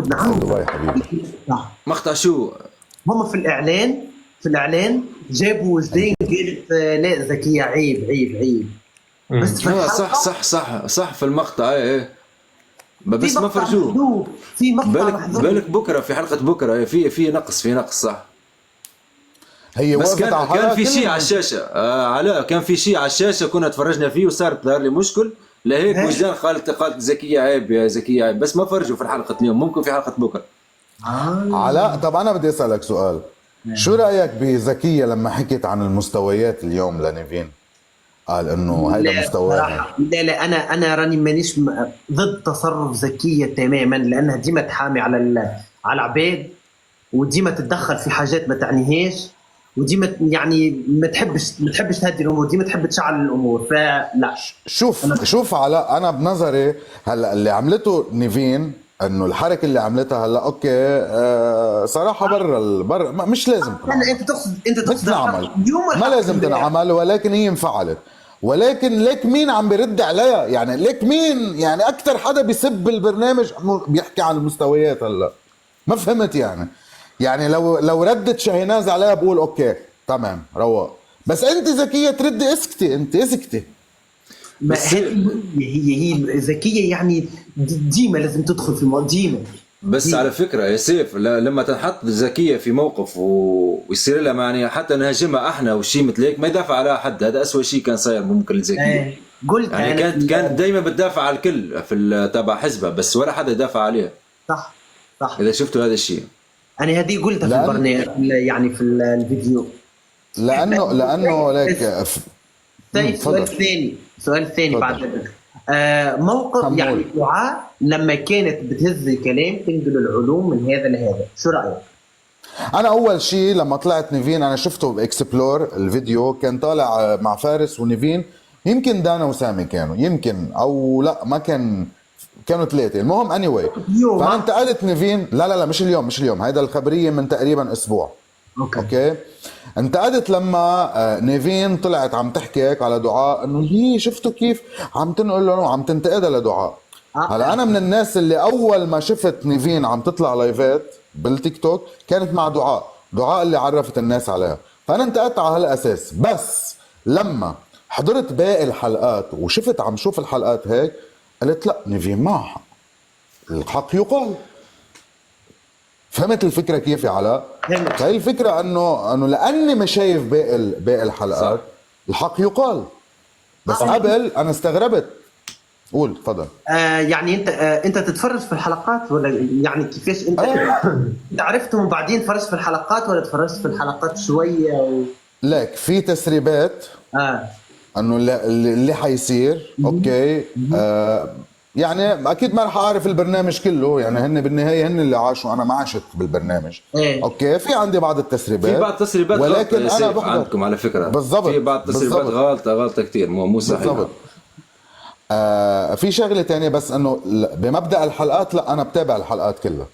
نعم. دبي حبيبي. صح. مقطع شو؟ هم في الإعلان جابوا وجدان قالت لا زكية عيب. بس في صح الحلقة صح صح صح في المقطع ايه في بس ما مقطع فرجوه. محذوف، في مقطع محذوف. بالك بكره في حلقه بكره في نقص صح. هي بس وقفت على كان الحلقة في شيء كلها. على الشاشه علاء، كان في شيء على الشاشه كنا تفرجنا فيه وصارت ظهر لي مشكل لهيك إيه؟ وجدان قالت زكيه عيب يا زكيه عيب، بس ما فرجوا في حلقه اليوم، ممكن في حلقه بكره. علاء طب انا بدي اسالك سؤال، شو رايك بزكيه لما حكيت عن المستويات اليوم لنيفين؟ قال انه هيدا لا مستواها. صراحة لا انا راني مانيش ضد تصرف زكية تماما، لانها ديما تحامي على العباد، وديما تتدخل في حاجات ما تعنيهاش، وديما يعني ما تحبش تهدي الامور، ديما تحب تشعل الامور، فلا. شوف علاء، انا بنظري هلا اللي عملته نيفين، انه الحركه اللي عملتها هلا اوكي صراحه برا مش لازم انت تقصد تنعمل، اليوم ما لازم تنعمل، ولكن هي انفعلت. ولكن ليك مين عم برد عليها؟ يعني ليك مين؟ يعني اكثر حدا بيسب البرنامج بيحكي عن المستويات. هلا ما فهمت يعني لو ردت شاهيناز عليها بقول اوكي تمام رواق، بس انت ذكيه تردي اسكتي، انت اسكتي. بس هي ذكيه يعني، ديما لازم تدخل في ديما. بس على فكرة يا سيف لما تنحط زكية في موقف ويصير لها يعني حتى نهاجمها احنا وشي مثل هيك ما يدافع عليها حد، هذا أسوأ شيء كان صاير ممكن لزكية. قلت يعني كانت دايما بتدافع على الكل في تبع حزبها، بس ولا حدا يدافع عليها. صح إذا شفتوا هذا الشيء انا هذه قلتها في البرنامج يعني في الفيديو، لانه ليك سؤال ثاني بعد ذلك. موقف يعني دعاء لما كانت بتهز الكلام تنقل العلوم من هذا لهذا، شو رايك؟ انا اول شيء لما طلعت نيفين انا شفته باكسبلور الفيديو، كان طالع مع فارس ونيفين، يمكن دانا وسامي كانوا، يمكن او لا ما كانوا ثلاثه، المهم اني واي. فانا انتقلت نيفين، لا مش اليوم، هيدا الخبريه من تقريبا اسبوع. اوكي انتقدت لما نيفين طلعت عم تحكي هيك على دعاء، انه هي شفتوا كيف عم تنقل له وعم تنتقدها لدعاء. هلا انا من الناس اللي اول ما شفت نيفين عم تطلع لايفات بالتيك توك كانت مع دعاء اللي عرفت الناس عليها، فانا انتقدت على هالاساس. بس لما حضرت باقي الحلقات وشفت عم شوف الحلقات هيك، قلت لا نيفين معها الحق يقال. فهمت الفكره كيف يا علاء؟ هي الفكره انه لاني ما شايف باقي الحلقات صح. الحق يقال. بس قبل انا استغربت. قول تفضل. يعني انت تتفرج في الحلقات ولا يعني كيفاش انت انت عرفتهم وبعدين تفرجت في الحلقات، ولا تفرجت في الحلقات شويه لك في تسريبات انه اللي حيصير اوكي يعني اكيد ما رح اعرف البرنامج كله، يعني هن بالنهايه هن اللي عاشوا، انا ما عشت بالبرنامج. اوكي في عندي بعض التسريبات، في بعض التسريبات ولكن انا بحضر عندكم على فكره بالضبط، في بعض التسريبات غلطه كثير مو صحيح. بالضبط. في شغله ثانيه بس انه بمبدا الحلقات لا انا بتابع الحلقات كلها.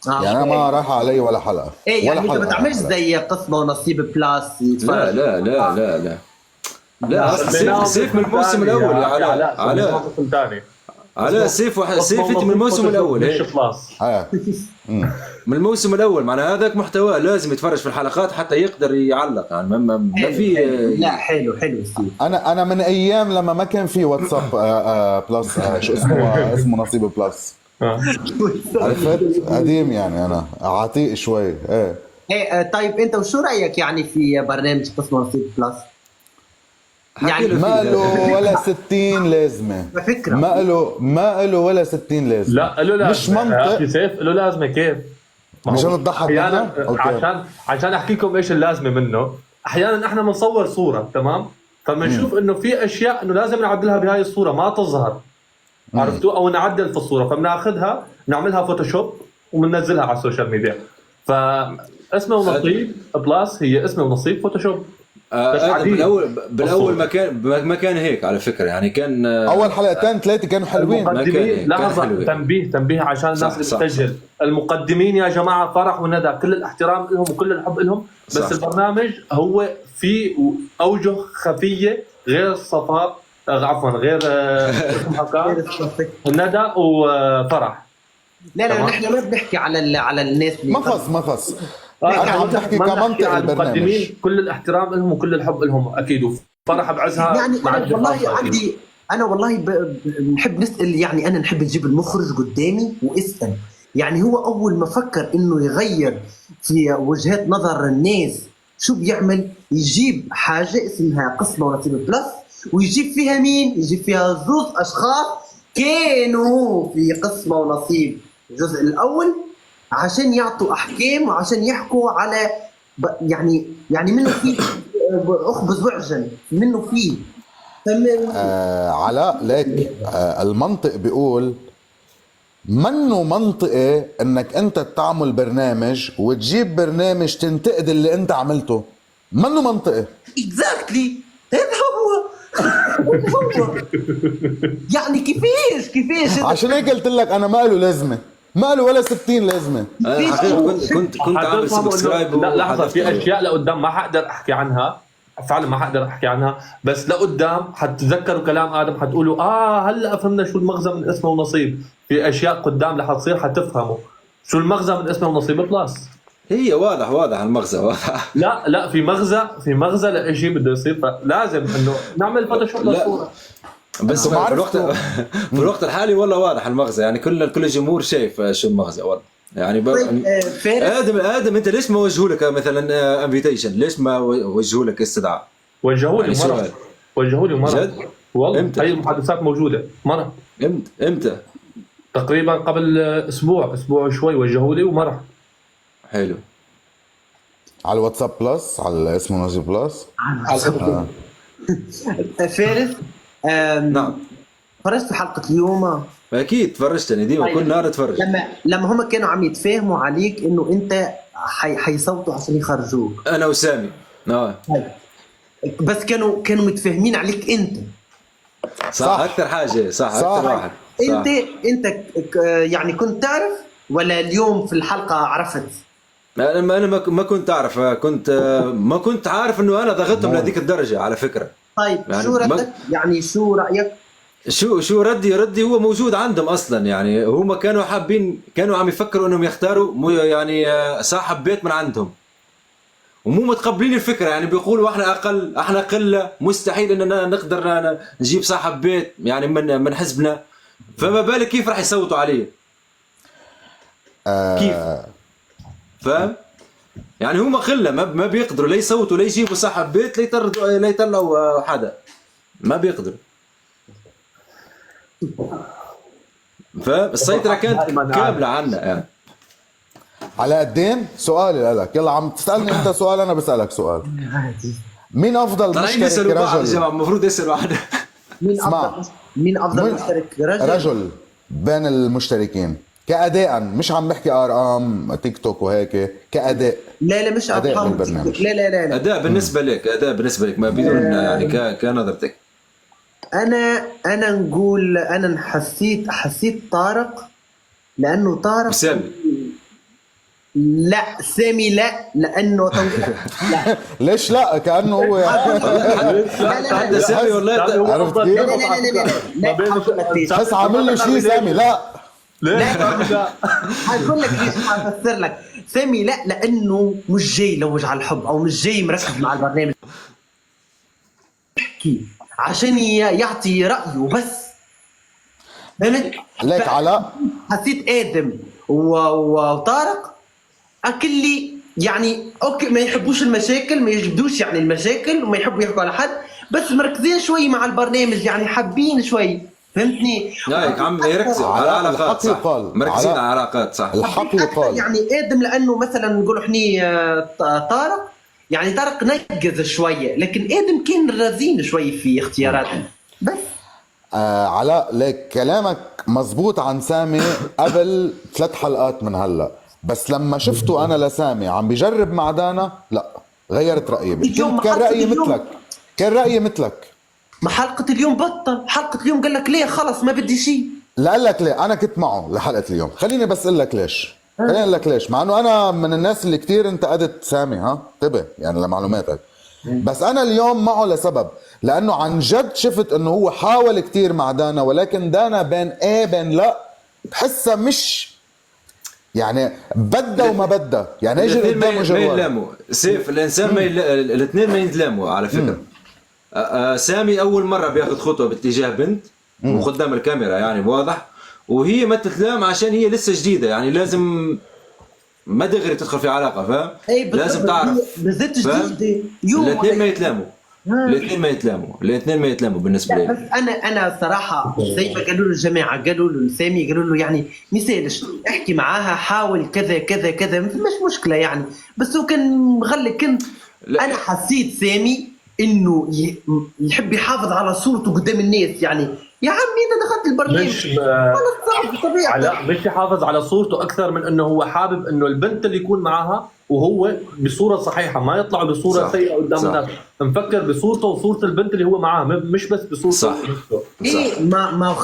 يعني انا ما راح علي ولا حلقه. يعني انت ما تعملش زي قسمه ونصيب بلاس يتفرج. لا سيف من الموسم الاول يا علاء سيف من الموسم الاول مش خلاص من الموسم الاول، معناها هذاك محتوى لازم يتفرج في الحلقات حتى يقدر يعلق. يعني ما في لا حلو انا من ايام لما ما كان في واتساب بلس شو اسمه نصيب بلس عرفت قديم، يعني انا عتيق شوي. طيب انت وشو رايك يعني في برنامج قسم نصيب بلس؟ يعني ما له ولا 60 لازمه فكره، ما له ولا 60 لازمه. لا مش منطق يا سيف، له لازمه كيف؟ عشان نضحك عشان احكي لكم ايش اللازمه منه. احيانا احنا بنصور صوره تمام، فبنشوف انه في اشياء انه لازم نعدلها بهاي الصوره ما تظهر، عرفتوا؟ او نعدل في الصوره، فبناخذها نعملها فوتوشوب وبننزلها على السوشيال ميديا. فاسمه ونصيب بلس، هي اسمه ونصيب فوتوشوب. بالاول ما كان هيك على فكره، يعني كان اول حلقتين ثلاثه كانوا حلوين. لحظه تنبيه عشان الناس اللي بتسجل. المقدمين يا جماعه فرح وندى، كل الاحترام لهم وكل الحب لهم، بس صح. البرنامج هو في اوجه خفيه غير صفاء، عفوا غير ندى وفرح. لا تمام؟ نحن ما بنحكي على الناس اللي ما خص احنا انا عم بحكي ما نحكي كمنطق عن البرنامج. المقدمين، كل الاحترام لهم وكل الحب لهم اكيد، وفرح بعزها يعني مع انا والله الدفاع. عندي، انا والله بنحب نسال، يعني انا نحب نجيب المخرج قدامي واسال. يعني هو اول ما فكر انه يغير في وجهات نظر الناس شو بيعمل؟ يجيب حاجه اسمها قسمه ونصيب بلس، ويجيب فيها مين؟ يجيب فيها زوز اشخاص كانوا في قسمه ونصيب الجزء الاول عشان يعطوا احكام وعشان يحكوا على يعني منه فيه اخبز واعجن منه فيه. علاء ليك المنطق بيقول منه منطقي انك انت تعمل برنامج وتجيب برنامج تنتقد اللي انت عملته، منه منطقي. اكزاكتلي هذا هو. هو يعني كيفاش عشان هيك قلت لك انا ما له لازمه، ما له ولا 60 لازمه. انا حقيقة كنت عامل حتفهموا سبسكرايب إنه لا لحظه، في وحذفت. اشياء لقدام ما حقدر احكي عنها، فعلا ما حقدر احكي عنها، بس لقدام حتتذكروا كلام ادم، حتقولوا هلا فهمنا شو المغزى من اسمه ونصيب. في اشياء قدام رح تصير حتفهموا شو المغزى من اسمه ونصيب بلس. هي واضح المغزى واضح. لا في مغزى لشيء بده يصير، فلازم انه نعمل فوتوشوب لا. للصوره. بس ما في الوقت عرفتوا. في الوقت الحالي والله واضح المغزى، يعني كل الجمهور شايف شو المغزى والله. يعني طيب فارس، ادم انت ليش ما وجهوا لك مثلا انفيتيشن؟ ليش ما وجهوا لك استدعاء؟ وجهوا لي يعني مره، سؤال. وجهوا لي مره جد؟ والله. إمتى؟ هي المحادثات موجوده مره، امتى؟ تقريبا قبل اسبوع شوي وجهوا لي ومره. حلو. على الواتساب بلس، على اسمه نصيب بلس. فارس نعم فرجت في حلقه اليوم اكيد تفرجتني ديما طيب. كل نهار اتفرج. لما هم كانوا عم يتفاهموا عليك انه انت حيصوتوا عشان يخرجوك، انا وسامي طيب. بس كانوا متفاهمين عليك انت. صح اكثر حاجه، صح صح. اكثر واحد صح. انت يعني كنت تعرف ولا اليوم في الحلقه عرفت؟ انا ما كنت اعرف، ما كنت عارف انه انا ضغطتهم لهذيك الدرجه على فكره. طيب يعني شو ردك؟ يعني شو رايك؟ شو ردي هو موجود عندهم اصلا، يعني هم كانوا حابين، كانوا عم يفكروا انهم يختاروا يعني صاحب بيت من عندهم، ومو متقبلين الفكره، يعني بيقولوا احنا قله، مستحيل اننا نقدر نجيب صاحب بيت يعني من حزبنا، فما بالك كيف راح يصوتوا عليه؟ كيف؟ فاهم؟ يعني هم قله ما بيقدروا لا يصوتوا لا يجيبوا صاحب بيت لا يطلعوا حدا، ما بيقدروا. فالسيطرة كانت كاملة عنا يعني. علاء الدين سؤالي لك، يلا عم تسألني انت سؤال انا بسألك سؤال. مين افضل طالعين مشترك يسألوا بعض يا رجل؟ جماعة، المفروض يسألوا عنا. مين افضل مشترك رجل بين المشتركين كأداء، مش عم بحكي ارقام تيك توك وهيك، كأداء. لا مش أداء ارقام، بالبرنامج. لا أداء بالنسبة لك ما بدون يعني كنظرتك. انا نقول انا حسيت طارق، لانه طارق وسامي. لا سامي لا، لانه لا ليش لا؟ كأنه هو حتى سامي والله عرفت كيف؟ لا بس عامل له شيء سامي لا. لا حقول لك ليش، حفسر لك. سامي لا لانه مش جاي يلوج على الحب او مش جاي مركز مع البرنامج، يحكي عشان يعطي رايه بس. فهمت؟ ليك علاء حسيت ادم وطارق اكلي يعني اوكي، ما يحبوش المشاكل، ما يجبدوش يعني المشاكل، وما يحبوا يحكوا على حد، بس مركزين شوي مع البرنامج، يعني حابين شوي. فهمتني؟ لا عم يركزوا على علاقات، صح، مركزين على علاقات، صح. الحق يقال. يعني ادم لانه مثلا نقول احنا طارق، يعني طارق نقز شويه، لكن ادم كان رزين شوي في اختياراته بس. علاء ليك كلامك مزبوط عن سامي قبل 3 حلقات من هلا، بس لما شفته انا لسامي عم بيجرب مع دانا لا غيرت رايي. كان رايي مثلك. ما حلقه اليوم بطل، حلقه اليوم قال لك ليه خلص ما بدي شيء. لا قال لك ليه، انا كنت معه لحلقه اليوم. خليني بس اقول لك ليش. خليني اقول لك ليش، مع انه انا من الناس اللي كتير انتقدت سامي، انتبه يعني لمعلوماتك. بس انا اليوم معه لسبب، لانه عن جد شفت انه هو حاول كتير مع دانا، ولكن دانا بين بين لا بحسها يعني بدها وما بدها، يعني اجى الاثنين قدام ما اجى ورا. يتلاموا سيف، الانسان ما الاثنين ما يتلاموا على فكره. سامي اول مره بياخذ خطوه باتجاه بنت وقدام الكاميرا يعني واضح، وهي ما تتلام عشان هي لسه جديده، يعني لازم ما دغري تدخل في علاقه، فاهم؟ اي لازم تعرف، بالذات فاهم؟ جديده يوم الاثنين ما يتلاموا، الاثنين ما يتلاموا بالنسبه لا بس لي. انا صراحه زي ما قالوا له الجماعه، قالوا له لسامي، قالوا له يعني مثالش احكي معاها، حاول كذا كذا كذا، مش مشكله يعني. بس هو كان مغلق. كنت لا. انا حسيت سامي انه يحب يحافظ على صورته قدام الناس. يعني يا عمي اذا دخلت البرنامج مش خلص صعب طبيعي. علاء مش يحافظ على صورته اكثر من انه هو حابب انه البنت اللي يكون معاها وهو بصوره صحيحه، ما يطلع بصوره صح. سيئه قدام صح. الناس. مفكر بصورته وصوره البنت اللي هو معاها، مش بس بصورته صح. ونفسه. ايه ما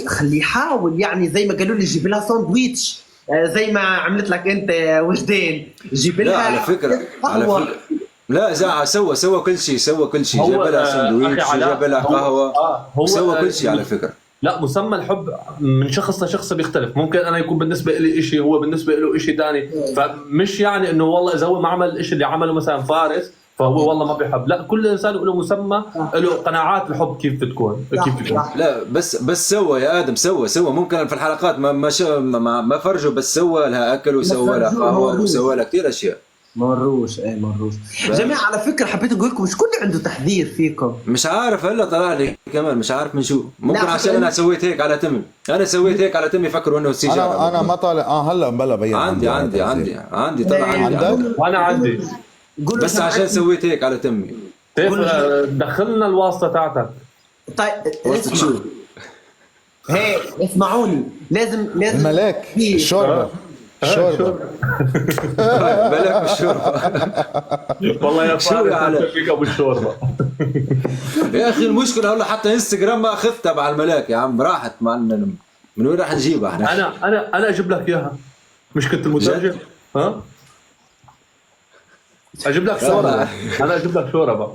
خلي يحاول. يعني زي ما قالوا لي جيب لها ساندويتش، زي ما عملت لك انت وجدان، جيب لها لا على فكره، قهوة. لا سوى كل شيء، هو، جاب لها سندويتش، أخي علاء، جاب لها قهوه، هو سوى كل شيء على فكره. لا، مسمى الحب من شخص لشخص بيختلف. ممكن انا يكون بالنسبه لي شيء، هو بالنسبه له شيء ثاني. فمش يعني انه والله اذا هو ما عمل الشيء اللي عمله مثلا فارس فهو والله ما بيحب. لا، كل انسان له مسمى، له قناعات الحب كيف تكون. لا بس سوى يا ادم، سوى ممكن في الحلقات ما فرجوا، بس سوى لها اكل وسوى لها قهوه وسوى لها كثير اشياء. مروش جماعه. على فكره حبيت اقول لكم مش كل عنده تحذير فيكم. مش عارف هلا طلع لي كمان، مش عارف من شو. ممكن عشان انا سويت هيك على تمي، يفكروا انه السجاره. انا ما طالع هلا بلا بين. عندي طلع عندي. وانا عندي بس عشان سويت هيك على تمي. كيف دخلنا الواسطه تاعتك؟ طيب وصلت شو؟ هي اسمعوني، لازم الملاك الشوربه بلاك بالشوربه. والله يا شو يا علاء؟ فيك ابو الشوربه. يا اخي المشكله هلا حتى انستغرام ما اخذت تبع الملاك يا عم، راحت معنا. من وين راح نجيبها احنا؟ انا اجيب لك اياها، مش كنت المترجم؟ ها؟ اجيب لك شوربه. انا اجيب لك شوربه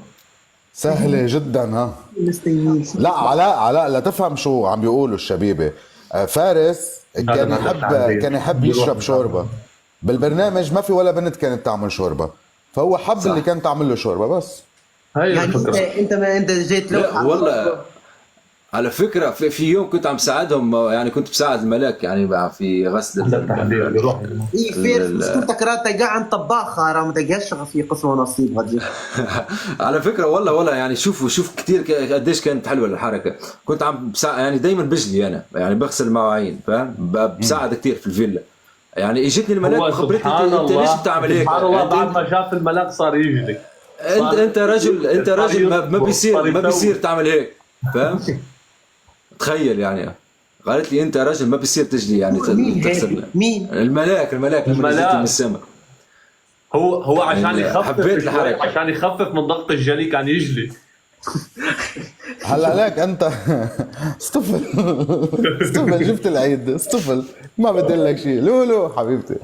سهله جدا. ها مستنيين. لا علاء لا تفهم شو عم بيقولوا الشبيبه. فارس كان يحب يشرب شوربه بالبرنامج. ما في ولا بنت كانت تعمل شوربه، فهو حب صح. اللي كان تعمل له شوربه بس. هاي يعني الفكره. انت جيت له. لا والله على فكره في يوم كنت عم ساعدهم، يعني كنت بساعد الملاك يعني في غسل ايه فير مشكلتك راه قاعد طباخه، راه ما تلقاش في قسم ونصيب هذه. على فكره والله يعني شوف كثير قديش كانت حلوه الحركه. كنت عم يعني دايما بجلي انا، يعني بغسل المواعين، فاهم؟ بساعد كثير في الفيلا. يعني اجتني الملاك وخبرتني انت ليش بتعمل هيك؟ سبحان الله، بعد ما شاف الملاك صار يجري. انت رجل ما بيصير تعمل هيك، فاهم؟ تخيل يعني قالت لي انت رجل ما بيصير تجلي يعني تغسل. مين؟ الملاك من السماء. هو عشان يخفف، حبيت الحركة. عشان يخفف من ضغط الجلي كان يجلي. هلا لك انت اصطفل جبت العيد اصطفل، ما بدي لك شيء. لولو حبيبتي.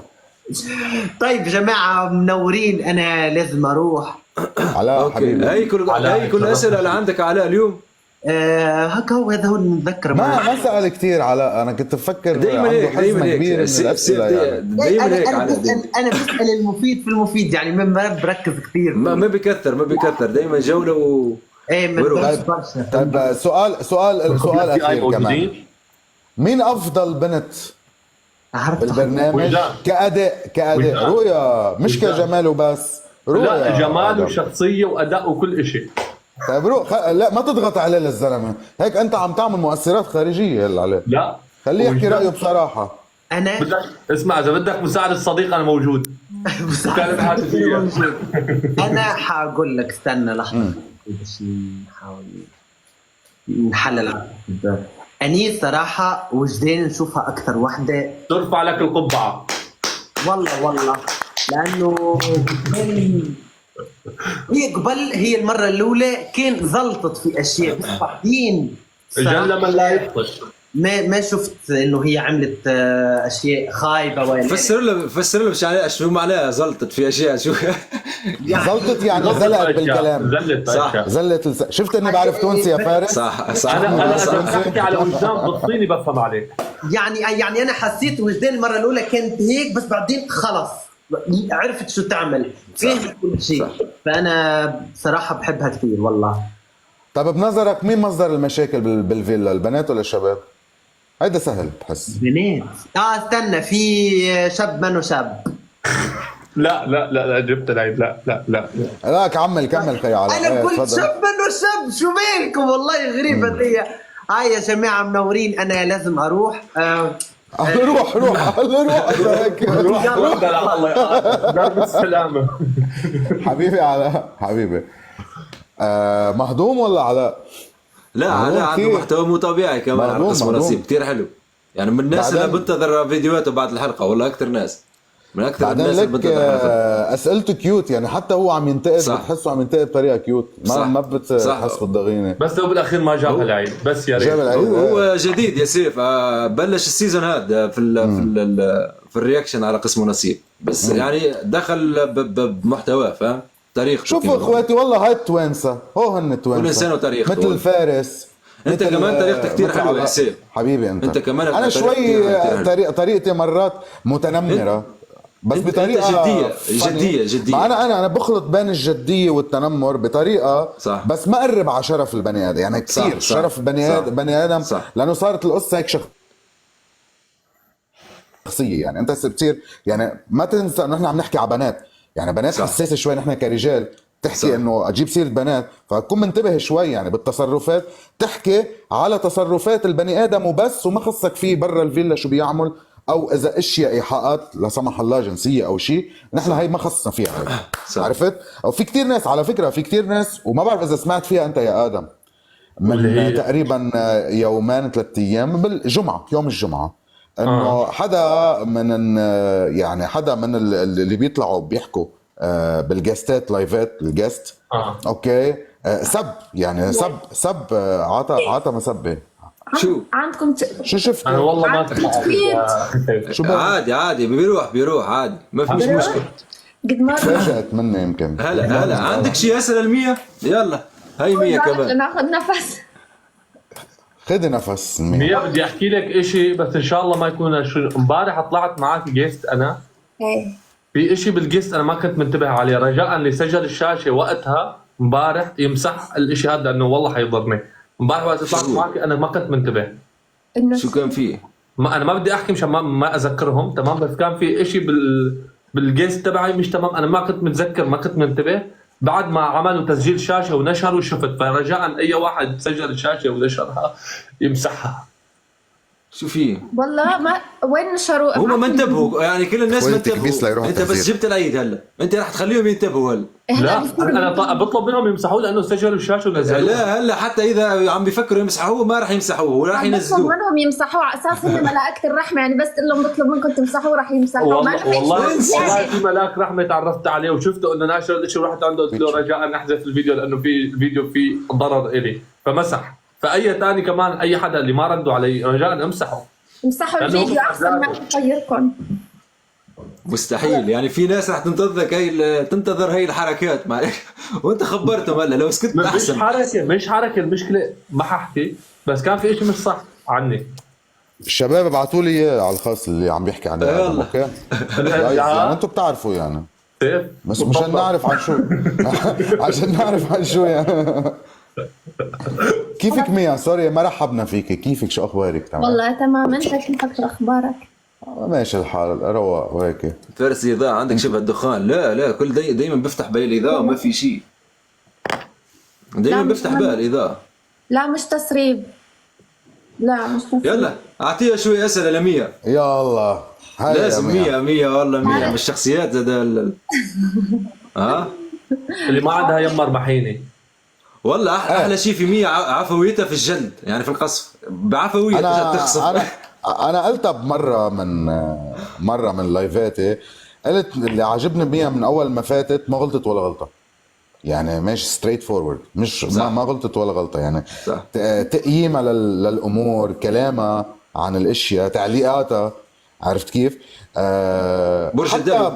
طيب جماعه منورين، انا لازم اروح. علاء حبيبي، هي كل الاسئله اللي عندك علاء اليوم. هكا هو هذا هو المذكر. ما سأل كثير علاء. انا كنت بفكر دايما عنده هيك حزمه كبيره من الاسئله يعني. دايما هيك انا بسال المفيد في المفيد، يعني ما بركز كثير. ما بيكثر دايما جوله ايه من برشا. طيب سؤال اخير كمان. مين افضل بنت بالبرنامج كأداء رؤيا، مش كجمال وبس؟ لا، جمال وشخصيه واداء وكل شيء. طيب لا ما تضغط عليه للزلمه هيك. انت عم تعمل مؤثرات خارجيه عليه. لا، خليه يحكي رايه بصراحه. انا اسمع، اذا بدك مساعد الصديق انا موجود. انا حاقول لك استنى لحظه بس نحاول نحلل. اني صراحه وجدان نشوفها اكثر وحده ترفع لك القبعه. والله لانه هي قبل، هي المره الاولى كان زلطت في اشياء، بس بعدين الجنة من لا يفطش. ما شفت انه هي عملت اشياء خايبه ولا. فسر له شو معناها زلطت في اشياء. شو زلطت يعني زلقت بالكلام. صح. شفت اني بعرف تونسي يا فارس. صح. انا بحكي على وجدان بالصيني بفهم عليك. يعني انا حسيت وجدان المره الاولى كانت هيك، بس بعدين خلص عرفت شو تعمل، فهمت كل شيء. فانا صراحه بحبها كثير والله. طب بنظرك مين مصدر المشاكل بالفيلا، البنات ولا الشباب؟ هيدا سهل بحس. بنات. استنى، في شاب منه شاب. لا جبت العيد. لا لا كمل خي علاء. انا قلت تفضل. شاب منه شاب، شو بالكم والله غريبه هي. هاي يا جماعه منورين، انا لازم اروح. روح روح الله درب السلامه. حبيبي علاء حبيبي. مهضوم ولا علاء؟ لا علاء عنده محتوى مو طبيعي كمان على قسم نصيب، كثير حلو يعني. من الناس اللي بنتظر فيديوهاته بعد الحلقه، والله اكثر ناس من اكثر الناس اللي بنتظر اسئلته كيوت يعني، حتى هو عم ينتقد بتحسه عم ينتقد بطريقه كيوت، ما بتحس بالضغينه. بس هو بالاخير ما جاب العيد، بس يا ريت. هو جديد يا سيف. بلش السيزون هذا في الرياكشن على قسم نصيب، بس يعني دخل بمحتواه، فاهم تاريخ. شوفوا اخواتي والله هاي التوانسه، هن توانسه كل انسان وتاريخه، مثل فارس. انت كمان طريقتك كثير حلوه يا سيف حبيبي. انت كمان انا شوي طريقتي مرات متنمره، بس بطريقه جديه. انا بخلط بين الجديه والتنمر بطريقه صح. بس ما قرب على شرف البني ادم يعني كثير. شرف البني ادم لانه صارت القصه هيك شخصيه يعني. انت بتصير يعني ما تنسى انه احنا عم نحكي على بنات يعني، بنات حساسه شوي نحن كرجال تحكي انه اجيب سيره بنات، فكون منتبه شوي يعني بالتصرفات، تحكي على تصرفات البني ادم وبس، وما خصك فيه برا الفيلا شو بيعمل، او اذا اشياء ايحاءات لا سمح الله جنسيه او شيء، نحن هي ما خصنا فيها هي. عرفت؟ او في كتير ناس على فكره، في كتير ناس وما بعرف اذا سمعت فيها انت يا ادم، من تقريبا يومين 3 ايام بالجمعه، يوم الجمعه، انه حدا من يعني حدا من اللي بيطلعوا بيحكوا بالجاستات لايفات الجاست اوكي سب يعني سب عطى مسبه. شو عندكم شو شفت؟ انا والله ما شو عادي بيروح عادي، ما في مشكله. قد مرة فاجأت مني يمكن. هلا عندك شيء اسئله ال100؟ يلا هي 100 كمان. ناخذ نفس. خذي نفس. 100 بدي احكي لك اشي، بس ان شاء الله ما يكون شو. امبارح طلعت معك جيست انا، في اشي بالجيست انا ما كنت منتبه عليه، رجاء اللي سجل الشاشه وقتها امبارح يمسح الاشي هذا لانه والله حيضرني. امبارح وقت طلعت معك انا ما كنت منتبه. شو كان فيه؟ انا ما بدي احكي مشان ما اذكرهم تمام، بس كان في اشي بالجيست تبعي مش تمام، انا ما كنت متذكر، ما كنت منتبه. بعد ما عملوا تسجيل شاشه ونشروا شفت، فرجاء اي واحد سجل الشاشه ونشرها يمسحها. شو فيه؟ والله ما وين نشروا، هم ما انتبهوا يعني، كل الناس ما انتبهوا. انت بس جبت العيد هلا، انت رح تخليهم ينتبهوا هلا. لا انا بطلب منهم يمسحوه لانه سجلوا الشاشه ونزلوه. لا هلا حتى اذا عم بيفكروا يمسحوه ما رح يمسحوه وراح ينزلوه. بطلب منهم يمسحوه على اساس انه ملائكه الرحمه يعني، بس لهم بطلب منكم تمسحوه رح يمسحوه. والله في ملاك رحمه تعرفت عليه وشفته انه ناشر الشيء ورحت عنده قلت له رجاء احذف الفيديو لانه في الفيديو فيه ضرر الي، فمسح. فاي ثاني كمان اي حدا اللي ما ردوا علي رجاء امسحوا. امسحوا الفيديو احسن ما تغيركم. مستحيل يعني، في ناس رح تنتظر هي الحركات معلش وانت خبرتهم هلا، لو سكت احسن. مش حركه المشكله ما ححكي، بس كان في شيء مش صح عني. الشباب ابعثوا لي اياه على الخاص اللي عم بيحكي عنه. اوكي يعني انتم بتعرفوا يعني، بس مشان نعرف عن شو عشان نعرف عن شو يعني. كيفك ميا؟ سوري ما رحبنا فيك، كيفك؟ شو اخبارك؟ تمام والله تمام. انت كيفك؟ شو اخبارك؟ ماشي الحال، روق وهيك. فارس الاذاعه عندك شبه الدخان. لا كل دايما بفتح بال الاذاعه وما في شيء، دايما بفتح بال الاذاعه. لا مش تسريب، لا مش تسريب. يلا اعطيها شوي اسئله ل100. يا الله لازم 100 والله 100 من الشخصيات هذا ها اللي ما عندها يمر محيني. والله احلى شيء في 100 عفويتها في الجلد يعني، في القصف بعفويه تخصف. انا قلتها مره من لايفاتي، قلت اللي عجبني بيها من اول ما فاتت ما غلطت ولا غلطه يعني، ماشي ستريت فورورد، مش ما غلطت ولا غلطه يعني. تقييمها للامور، كلامها عن الاشياء، تعليقاتها، عرفت كيف؟ برج الدلو.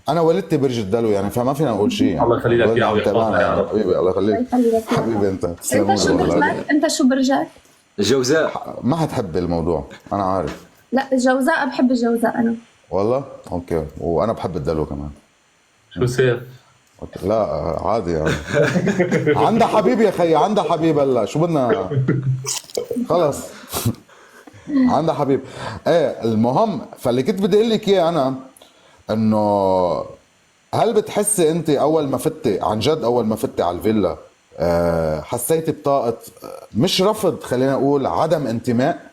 انا ولدت برج الدلو يعني، فما فينا نقول شيء يعني. الله يخلي لك اياه ويحفظها يا رب. حبيبي الله يخليك حبيبي. انت انت شو برجك؟ الجوزاء. ما حتحب الموضوع انا عارف. لا الجوزاء، بحب الجوزاء انا. والله اوكي، وانا بحب الدلو كمان. شو سير؟ أوكي. لا عادي يعني. عندها حبيب يا خي، عندها حبيب. هلا شو بدنا، خلص. عندها حبيب. ايه المهم، فاللي كنت بدي اقول لك اياه انا انه هل بتحسي انت اول ما فتي عن جد، اول ما فتي على الفيلا حسيتي بطاقة مش رفض، خلينا نقول عدم انتماء؟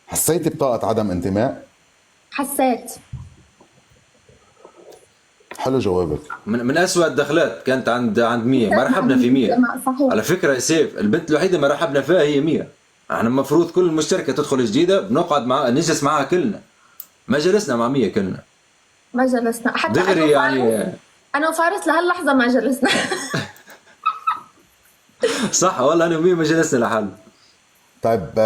حسيتي بطاقة عدم انتماء؟ حسيت. حلو جوابك. من أسوأ الدخلات كانت عند 100. ما رحبنا في 100 صحيح. على فكرة يا سيف. البنت الوحيدة ما رحبنا فيها هي 100. احنا المفروض كل مشتركة تدخل جديدة بنقعد مع نجلس معها كلنا. ما جلسنا مع 100 كلنا ما جلسنا حتى دغري يعني. انا وفارس لهاللحظه ما جلسنا. صح والله، انا ومية ما جلسنا لحال. طيب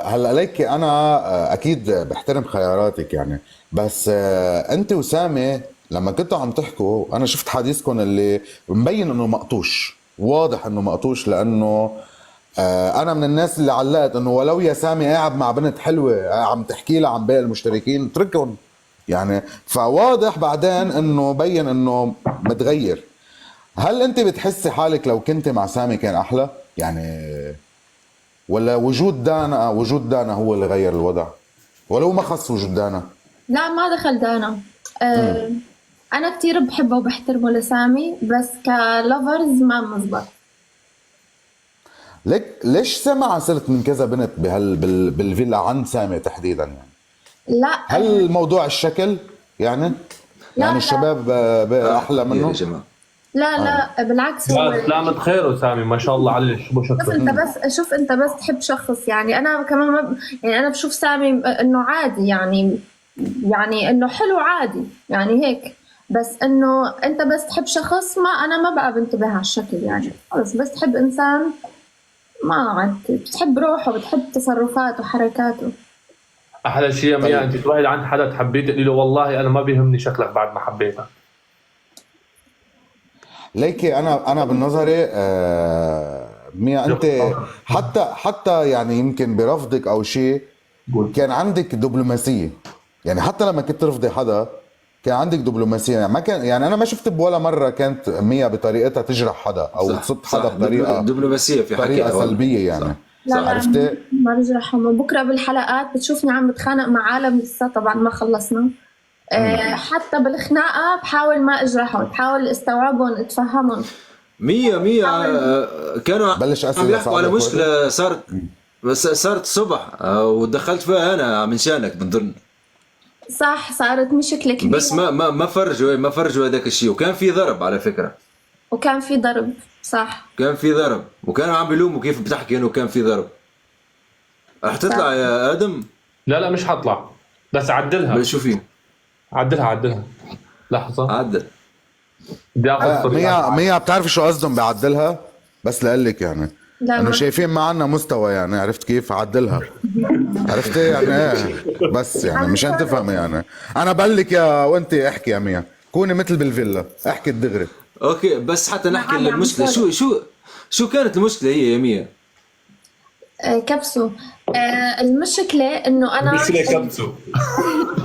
هلا ليك انا اكيد بحترم خياراتك يعني، بس انت وسامي لما كنتوا عم تحكوا انا شفت حديثكم اللي مبين انه مقطوش، واضح انه مقطوش، لانه انا من الناس اللي علقت انه ولو يا سامي قاعد مع بنت حلوه عم تحكي لها عن باقي المشتركين اتركهم يعني. فواضح بعدين انه بين انه متغير. هل انت بتحسي حالك لو كنت مع سامي كان احلى يعني، ولا وجود دانا هو اللي غير الوضع، ولو ما خص وجود دانا؟ لا ما دخل دانا. انا كتير بحبه وبحترمه لسامي، بس كلوفرز ما مزبط. ليش سمع صرت من كذا بنت بالفيلا عن سامي تحديدا يعني؟ لا هل موضوع الشكل يعني؟ يعني الشباب احلى منه؟ يا جماعة لا بالعكس. هو لا سلامة خير وسامي ما شاء الله عليه. شو شوف انت بس تحب شخص يعني. انا كمان ما يعني انا بشوف سامي انه عادي يعني انه حلو عادي يعني هيك، بس انه انت بس تحب شخص، ما انا ما بقى بنتبه على الشكل يعني. بس تحب انسان، ما عاد بتحب روحه، بتحب تصرفاته وحركاته. احلى شيء يا ميا انت تروحي لعند حدا تحبيه تقولي له والله انا ما بيهمني شكلك بعد ما حبيتك. ليكي انا بالنظري ميا انت حتى يعني يمكن برفضك او شيء كان عندك دبلوماسيه يعني. حتى لما كنت ترفضي حدا كان عندك دبلوماسيه يعني. ما كان يعني انا ما شفت بولا مره كانت ميا بطريقتها تجرح حدا او تصد حدا بطريقه دبلوماسيه في طريقه سلبيه يعني. لا عرفتي؟ ما بجرحهم. بكره بالحلقات بتشوفني عم بتخانق مع عالم لسه طبعا ما خلصنا. حتى بالخناقه بحاول ما اجرحهم، بحاول استوعبهم اتفهمهم. 100 كانوا بلش عم اسئله يحكوا على مشكله صارت الصبح ودخلت فيها انا من شانك بنظن. صح صارت مشكله كبيره، بس ما فرجوا هذاك الشيء. وكان في ضرب على فكره، وكان في ضرب. صح كان في ضرب، وكانوا عم بيلوموا كيف بتحكي انه كان في ضرب. رح تطلع يا ادم؟ لا مش حطلع، بس عدلها. بل شو في؟ عدلها لحظه. عدل. بدي اخذ ميا بتعرفي شو قصدهم بعدلها؟ بس لقلك يعني انه شايفين ما عنا مستوى يعني. عرفت كيف؟ عدلها. عرفتي يعني ايه؟ بس يعني مشان تفهمي يعني. انا بقلك يا وانت احكي يا ميا، كوني مثل بالفيلا احكي الدغري. اوكي بس حتى نحكي المشكله. شو كانت المشكله هي يا ميا؟ كبسوا. المشكله انه انا كبسوا.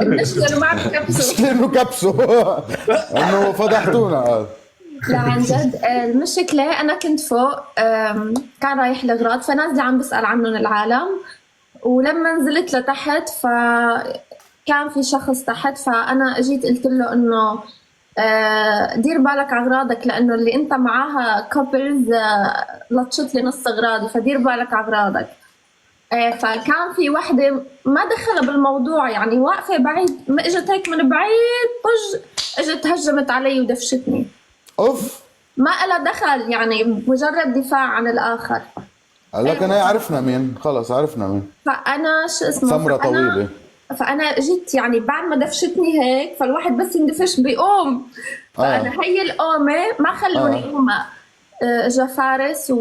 المشكله ما عم كبسوا. المشكله انه كبسوا. انه فضحتونا. لا عن جد المشكلة أنا كنت فوق، كان رايح الأغراض فنازلة عم بسأل عنهم العالم، ولما نزلت لتحت فكان في شخص تحت، فأنا أجيت قلت له إنه دير بالك على أغراضك، لأنه اللي أنت معاها كابلز لطشت لي نص أغراضي، فدير بالك على أغراضك. فكان في وحدة ما دخلها بالموضوع يعني، واقفة بعيد، ما إجت هيك من بعيد طج إجت هجمت علي ودفشتني. اوف، ما لها دخل يعني، مجرد دفاع عن الآخر. لكن هي عرفنا مين، خلص عرفنا مين. فأنا شو اسمه سمرة طويلة. فأنا جيت يعني بعد ما دفشتني هيك، فالواحد بس يندفش بيقوم. فأنا هي القومة ما خلوني قوم. اجا فارس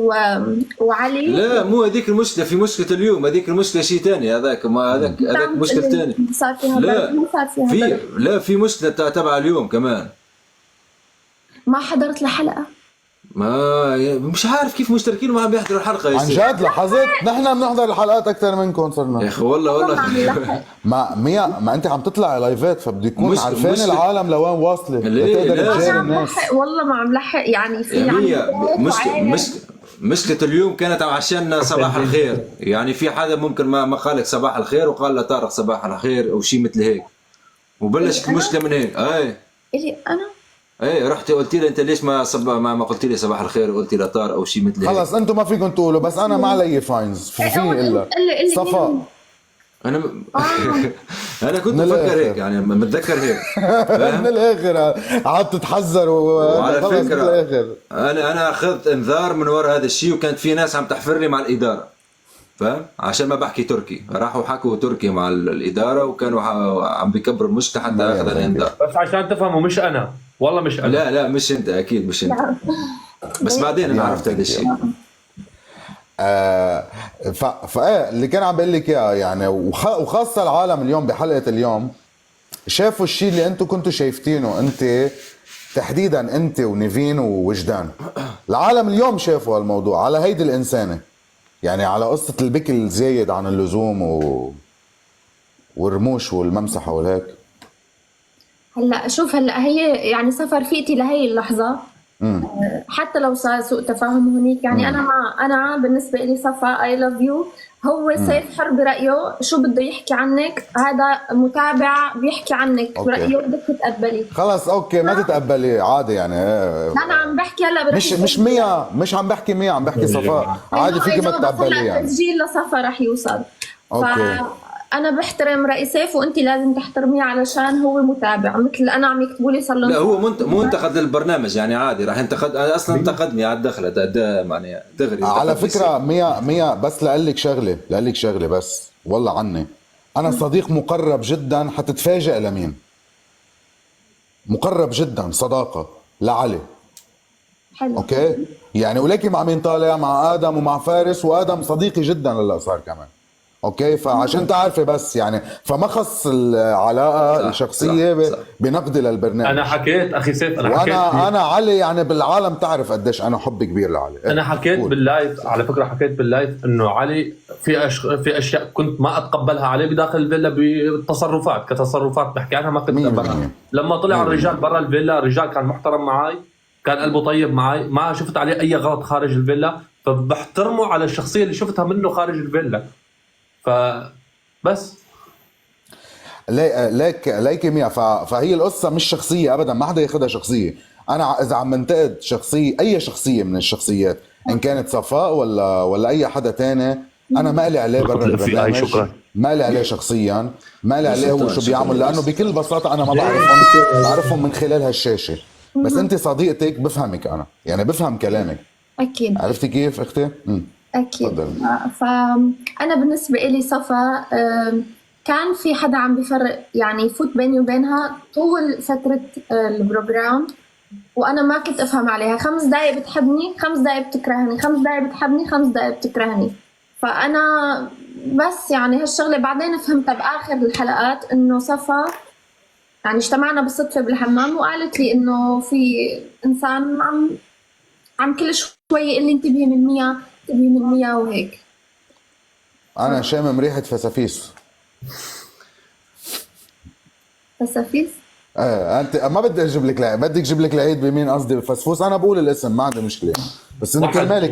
وعلي. لا مو هذيك المشكله، في مشكله اليوم. هذيك المشكله شيء ثاني. هذاك مشكله ثانيه. صار فيها لا في مشكله تبع اليوم كمان. ما حضرت الحلقه. ما مش عارف كيف مشتركين وما عم بيحضروا الحلقه يا عن سيدي. جد لاحظت نحن بنحضر الحلقات اكثر منكم يا صرنا. اخي والله والله عم والله لحق. ما انت عم تطلع لايفات فبده يكون مش- عارفين مش- العالم لوين واصله ليه؟ لتقدر لازم. تجاري عم الناس. لحق والله ما عم لحق يعني في مية عندي مشكلة اليوم كانت عشان صباح الخير، يعني في حدا ممكن ما قالك صباح الخير وقال لطارق صباح الخير او شيء مثل هيك، وبلشت أنا؟ مشكلة من هيك. إلي أنا رحتي قلتي لي انت ليش ما قلتي لي صباح الخير وقلتي لطارق او شيء مثل هيك. خلص انتم ما فيكم تقولوا، بس انا ما علي فاينز في الا اللي صفاء. انا انا كنت من بفكر الآخر. هيك، يعني متذكر هيك. من الاخر قعدت تتحذر وعلى خلص من فكرة الاخر. انا اخذت انذار من وراء هذا الشيء، وكانت في ناس عم تحفر لي مع الاداره، فاهم؟ عشان ما بحكي تركي، راحوا حكوا تركي مع الاداره وكانوا عم بيكبروا المشكله حتى اخذ الانذار. بس عشان تفهموا مش انا، والله مش انا. لا مش انت، اكيد مش انت، بس بعدين انا عرفت هذا الشيء. اللي كان عم بقول لك اياه يعني، وخاصه العالم اليوم بحلقه اليوم شافوا الشيء اللي انتم كنتوا شايفتينه، انت تحديدا انت ونيفين ووجدان. العالم اليوم شافوا هالموضوع على هيدي الانسانه، يعني على قصه البكي الزايد عن اللزوم والرموش والممسحه والهيك. هلا شوف، هلا هي يعني سفر فيتي لهي اللحظة. حتى لو صار سوء تفاهم هنيك، يعني انا بالنسبه لي صفا اي لاف يو، هو سيف حر برايه، شو بده يحكي عنك هذا متابع بيحكي عنك أوكي. برايه بدك تتقبلي. خلص اوكي ما تتقبلي عادي يعني. انا عم بحكي هلا مش 100، مش عم بحكي 100، عم بحكي صفاء عادي فيك ما تتقبلي يعني. التسجيل لصفا رح يوصل. أوكي. فانا بحترم رأي سيف وانت لازم تحترميه علشان هو متابع، مثل انا عم يكتبوا لي صار لا هو مو انتقد للبرنامج، يعني عادي راح ينتقد. أنا اصلا انتقدني على الدخله ده يعني دغري. على فكرة 100 بس لقلك شغلة بس والله عني، أنا صديق مقرب جدا، حتتفاجئ لمين مقرب جدا صداقة لعلي. حلو. أوكي يعني، ولكن مع مين طالع؟ مع آدم ومع فارس، وآدم صديقي جدا هلا صار كمان. اوكي فعشان تعرفي بس يعني، فما خص العلاقه صح الشخصيه صح. بنقدي للبرنامج. انا حكيت اخي سيف، انا حكيت وانا علي يعني بالعالم تعرف قديش انا حبي كبير لعلي. انا حكيت قول. باللايف، على فكره حكيت باللايف انه علي في اشياء كنت ما اتقبلها عليه بداخل الفيلا، بالتصرفات كتصرفات بحكي عنها ما كنت اتقبلها. لما طلع الرجال برا الفيلا، الرجال كان محترم معي، كان قلبه طيب معي، ما شفت عليه اي غلط خارج الفيلا، فبحترمه على الشخصيه اللي شفتها منه خارج الفيلا. فبس ليك 100. فهي القصه مش شخصيه ابدا، ما حدا ياخذها شخصيه. انا اذا عم بنتقد شخصيه، اي شخصيه من الشخصيات ان كانت صفاء ولا اي حدا تاني، انا ما لي عليه برا البرنامج، ما لي عليه شخصيا، ما لي عليه هو شو بيعمل، لانه بكل بساطه انا ما بعرفهم من خلال هالشاشه. بس انت صديقتك بفهمك انا، يعني بفهم كلامك. اكيد. عرفتي كيف اختي؟ أكيد. فأنا بالنسبة إلي صفا كان في حدا عم بيفرق يعني يفوت بيني وبينها طول فترة البروجرام، وأنا ما كنت أفهم عليها. 5 دقايق بتحبني، 5 دقايق بتكرهني، 5 دقايق بتحبني، 5 دقايق بتكرهني. فأنا بس يعني هالشغلة بعدين فهمتها بآخر الحلقات، إنه صفا يعني اجتمعنا بالصدفة بالحمام وقالت لي إنه في إنسان عم كل شوي يقول لي انتبهي من 100 انتبهي من 100 وهيك. انا شامم ريحه فسافيس. فسافيس؟ انت ما بدي اجيب لك العيد، بدك اجيب لك العيد بمين قصدي بالفسفوس، انا بقول الاسم ما عندي مشكله، بس انت كرمالك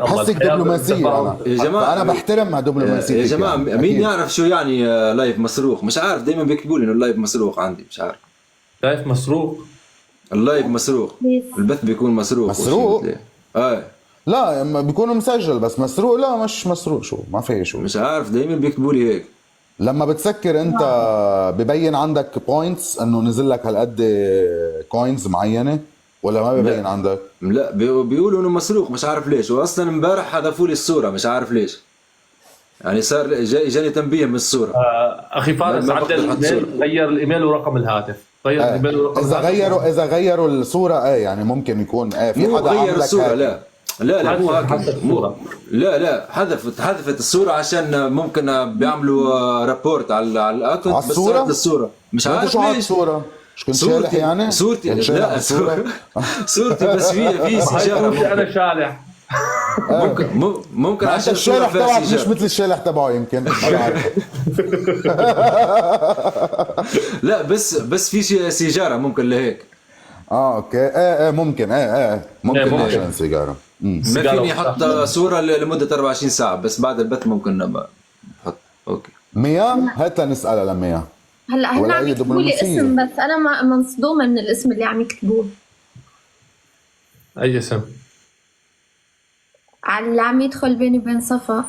حسك دبلوماسيه. انا يا جماعه انا بحترمها دبلوماسيه. يا جماعه مين يعرف شو يعني لايف مسروق؟ مش عارف، دائما بيكتبوا لي انه اللايف مسروق عندي، مش عارف. لايف مسروق؟ اللايف مسروق، البث بيكون مسروق. لا بيكونوا مسجل، بس مسروق لا مش مسروق. شو ما في شو، مش عارف، دائما بيكتبوا لي هيك. لما بتسكر انت ببين عندك بوينتس انه نزل لك هالقد كوينز معينه، ولا ما ببين عندك؟ لا بيقولوا انه مسروق، مش عارف ليش. واصلا امبارح حذفوا لي الصوره، مش عارف ليش، يعني صار اجاني تنبيه من الصوره. اخي فارس عدل الايميل، غير الايميل ورقم الهاتف، غير الايميل ورقم الهاتف. اذا غيروا الصوره يعني ممكن يكون في حدا غير الصوره. هاك. لا مو هاك. لا حذفت الصوره عشان ممكن بيعملوا رابورت على الاكونت، بس صارت الصوره مش عارف شو ليش. الصوره مش كنت شالح يعني؟ صورتي كنت شالح لا الصورة؟ صورتي بس في سيجاره صورتي انا شالح. ممكن ما انت عشان الشالح فيها تبعك مش سيجارة. مثل الشالح تبعه يمكن ما بعرف. لا بس في سيجاره ممكن لهيك. اوكي ممكن ممكن ممكن. عشان سيجاره. ما سيجارة فيني احط صوره لمده 24 ساعه بس بعد البث ممكن احط. اوكي ميا هات لنسالها لميا. هلا هن ولا عم أي يكتبوا لي دبلوماسية. اسم بس انا ما مصدومه من الاسم اللي عم يكتبوه. اي اسم؟ على اللي عم يدخل بيني وبين صفا،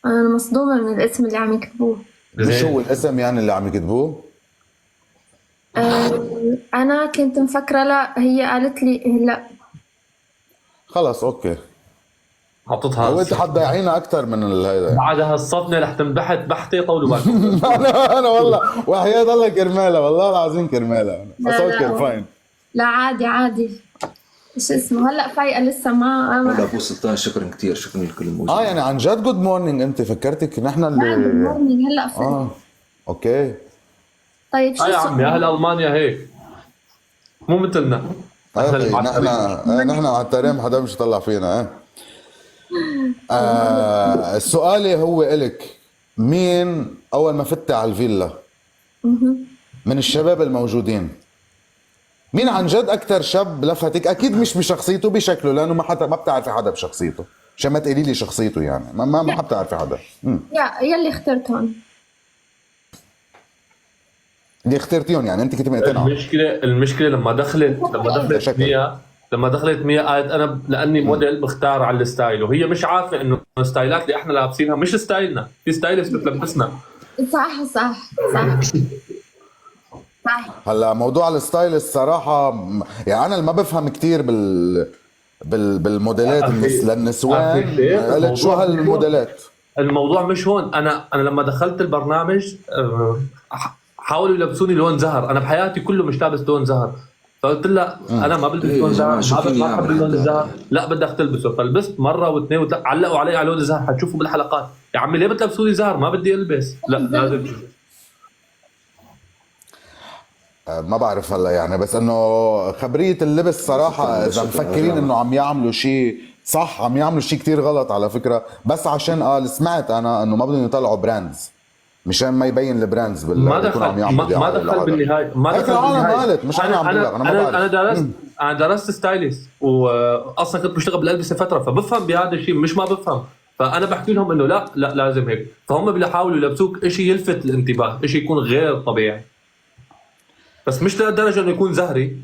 انا مصدومه من الاسم اللي عم يكتبوه. مش هو الاسم يعني اللي عم يكتبوه؟ انا كنت مفكره، لا هي قالت لي لا. خلص اوكي. حطيتها هو انت حتضيعينا اكثر من هيدا. بعد هالصفنه رح تنبحث بحثي طولوا بالكم. انا والله وحياة الله كرمالها، والله العظيم كرمالها. بس لا، اوكي لا. فاين. لا عادي ايش اسمه هلا فايقه لسه والله ما ابو سلطان شكرا كثير، شكرا لكل الموجودين. يعني عن جد جود مورنينج. انت فكرتك نحن بعد اللي المورنينج هلا فايقه. اوكي. طيب شو يا عمي اهل المانيا هيك مو مثلنا. اوكي نحن على الترام حدا مش يطلع فينا. السؤال هو إلك، مين اول ما فتي على الفيلا من الشباب الموجودين، مين عن جد اكثر شاب لفتك؟ اكيد مش بشخصيته، بشكله، لانه ما بتعرفي حدا بشخصيته، عشان ما تقولي لي شخصيته يعني ما بتعرفي حدا. يلي اخترتهم. اللي اخترتيهم يعني انت كنت مقتنعه. المشكله لما دخلت شكل. ميا، قالت انا لاني موديل بختار على الستايل، وهي مش عارفه انه الستايلات اللي احنا لابسينها مش ستايلنا، في ستايلست بتلبسنا. صح. هلا موضوع الستايل الصراحه يعني انا اللي ما بفهم كتير بالموديلات للنسوان. قلت شو هالموديلات؟ الموضوع مش هون. انا لما دخلت البرنامج حاولوا يلبسوني لون زهر، انا بحياتي كله مش لابس لون زهر، فقلت لها انا ما بلبس لون زهر، ما بحب اللون الزهر. لا بدك تلبسه، فلبست مره واثنين وثلاث، علقوا علي على لون الزهر، حتشوفوا بالحلقات يا عمي ليه بتلبسوا لي زهر؟ ما بدي البس. لا لازم تشوف. ما بعرف هلا يعني، بس انه خبريه اللبس صراحه اذا مفكرين انه عم يعملوا شيء صح، عم يعملوا شيء كتير غلط على فكره. بس عشان سمعت انا انه ما بدهم يطلعوا براندز مشان ما يبين البراندز ما دخل بالنهايه، ما دخل بالنهايه. مش انا عم بقول، انا درست ستايلست، واصلا كنت بشتغل بالالبسه فتره، فبفهم بهذا الشيء مش ما بفهم. فانا بحكي لهم انه لا لازم هيك، فهم بيحاولوا يلبسوك شيء يلفت الانتباه، شيء يكون غير طبيعي، بس مش لدرجه انه يكون زهري.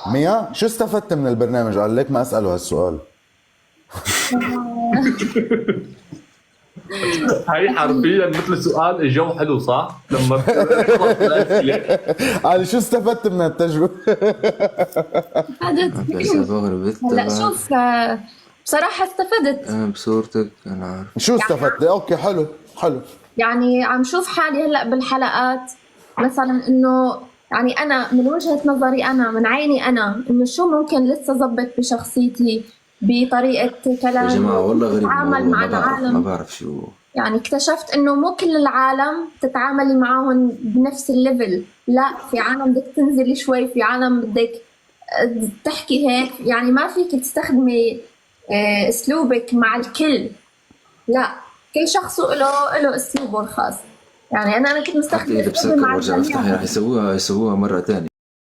ميا شو استفدت من البرنامج؟ قال لك ما اساله هالسؤال. هاي حرفيا مثل سؤال الجو حلو صح؟ لما قال شو استفدت من التجربه؟ هلا شوف بصراحه استفدت بصورتك انا عارف شو استفدت. اوكي حلو يعني عم شوف حالي هلا بالحلقات مثلا انه يعني انا من وجهه نظري، انا من عيني انا، انه شو ممكن لسه ظبط بشخصيتي، بطريقه كلامي، يا جماعه والله غريب اتعامل مع العالم. ما بعرف شو يعني اكتشفت انه مو كل العالم تتعاملي معهم بنفس الليفل، لا في عالم بدك تنزلي شوي، في عالم بدك تحكي هيك، يعني ما فيك تستخدمي اسلوبك مع الكل، لا كل شخص له اسلوبه الخاص. يعني انا كنت مستخدمه اذا بسكر وارجع افتح رح يسووها مره ثانيه.